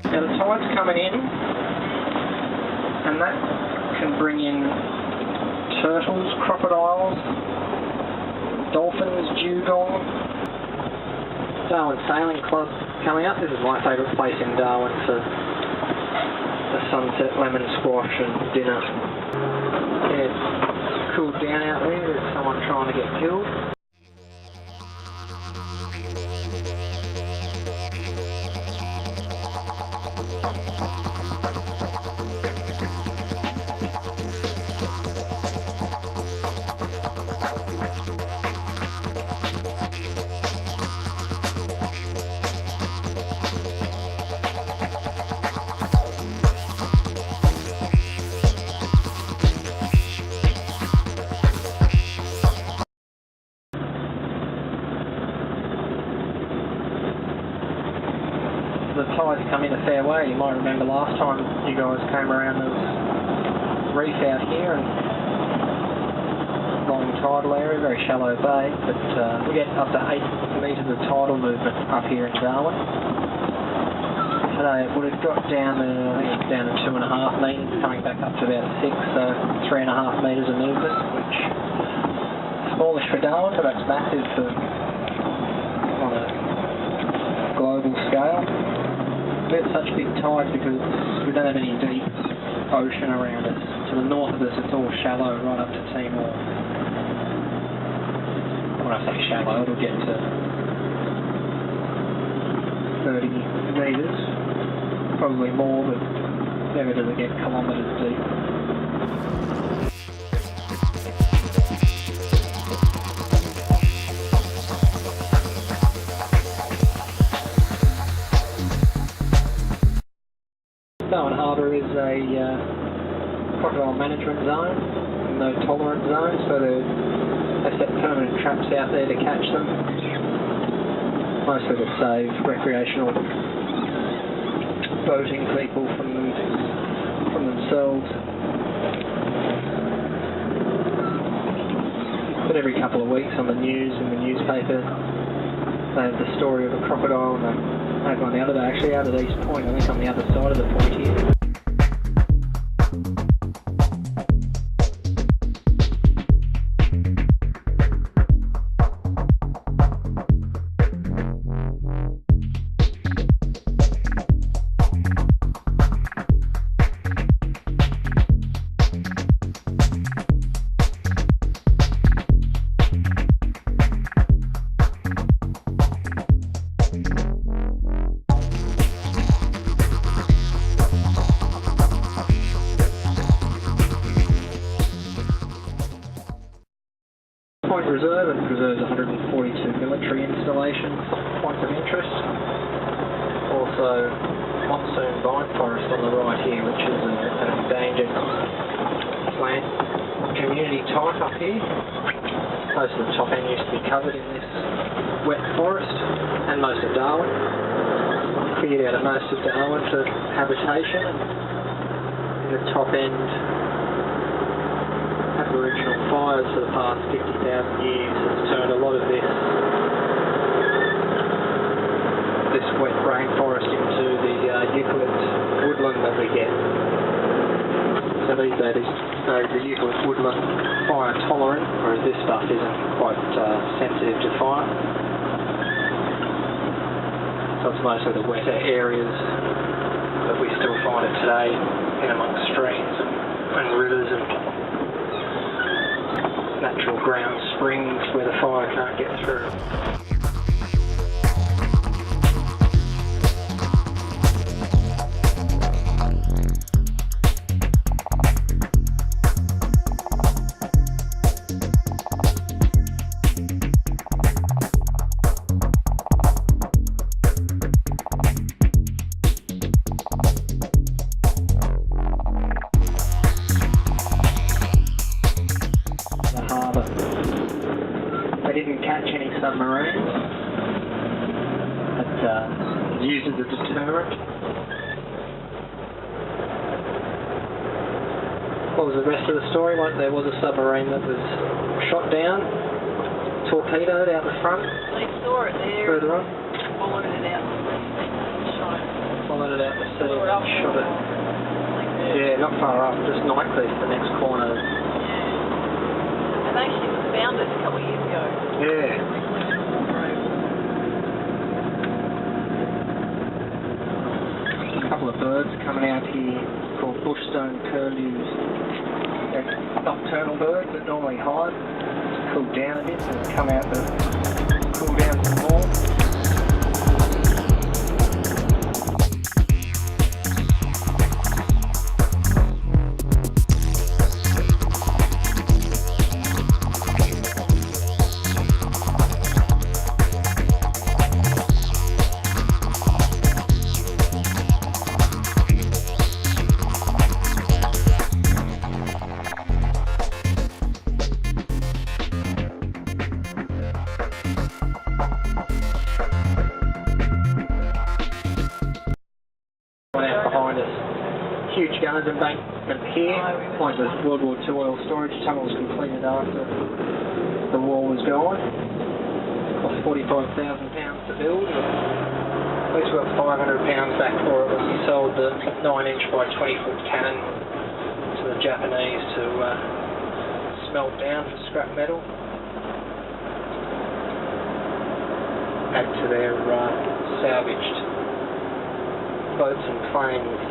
Now the tide's coming in, and that can bring in turtles, crocodiles, dolphins, dugong. Darwin Sailing Club coming up. This is my favourite place in Darwin for a sunset lemon squash and dinner. Yeah, it's cooled down out there. There's someone trying to get killed. The tide's come in a fair way. You might remember last time you guys came around, there was reef out here and long tidal area, very shallow bay, but we get up to 8 metres of tidal movement up here in Darwin. Today it would have got down to, I think it's down to 2.5 metres, coming back up to about 6, so 3.5 metres of movement, which is smallish for Darwin, but that's massive for on a global scale. We have such big tides because we don't have any deep ocean around us. To the north of us it's all shallow right up to Timor. When I say shallow, it'll get to 30 metres, probably more, but never does it get kilometres deep. Darwin Harbour is a crocodile management zone, no tolerance zone, so they set permanent traps out there to catch them, mostly to save recreational boating people from themselves. But every couple of weeks on the news, in the newspaper, they have the story of a crocodile, and they have one the other day, actually out at East Point, I think on the other side of the point here. Point Reserve, it preserves 142 military installations, points of interest. Also, monsoon vine forest on the right here, which is an endangered plant community type up here. Most of the top end used to be covered in this wet forest, and most of Darwin. Cleared out of most of Darwin for habitation. In the top end, Aboriginal fires for the past 50,000 years has turned a lot of this wet rainforest into the eucalypt woodland that we get. So these days the eucalypt woodland fire tolerant, whereas this stuff isn't quite sensitive to fire. So it's mostly the wetter areas that we still find it today in amongst streams and rivers and natural ground springs where the fire can't get through. They didn't catch any submarines, but used as a deterrent. What was the rest of the story? Like, there was a submarine that was shot down, torpedoed out the front. They saw it there. Further on. Followed it out. Shot it. let it out to sea and then shot it. Yeah, not far up, just nicely the next corner. And actually was found it a couple of years ago. Yeah. A couple of birds coming out here called bushstone curlews. They're nocturnal birds that normally hide. It's cooled down a bit, so they come out to cool down some more. Behind us, huge guns embankment here, like the World War II oil storage tunnel was completed after the war was gone. It cost £45,000 to build, but at least we got £500 back for it when we sold the 9-inch by 20-foot cannon to the Japanese to smelt down for scrap metal, add to their salvaged boats and planes.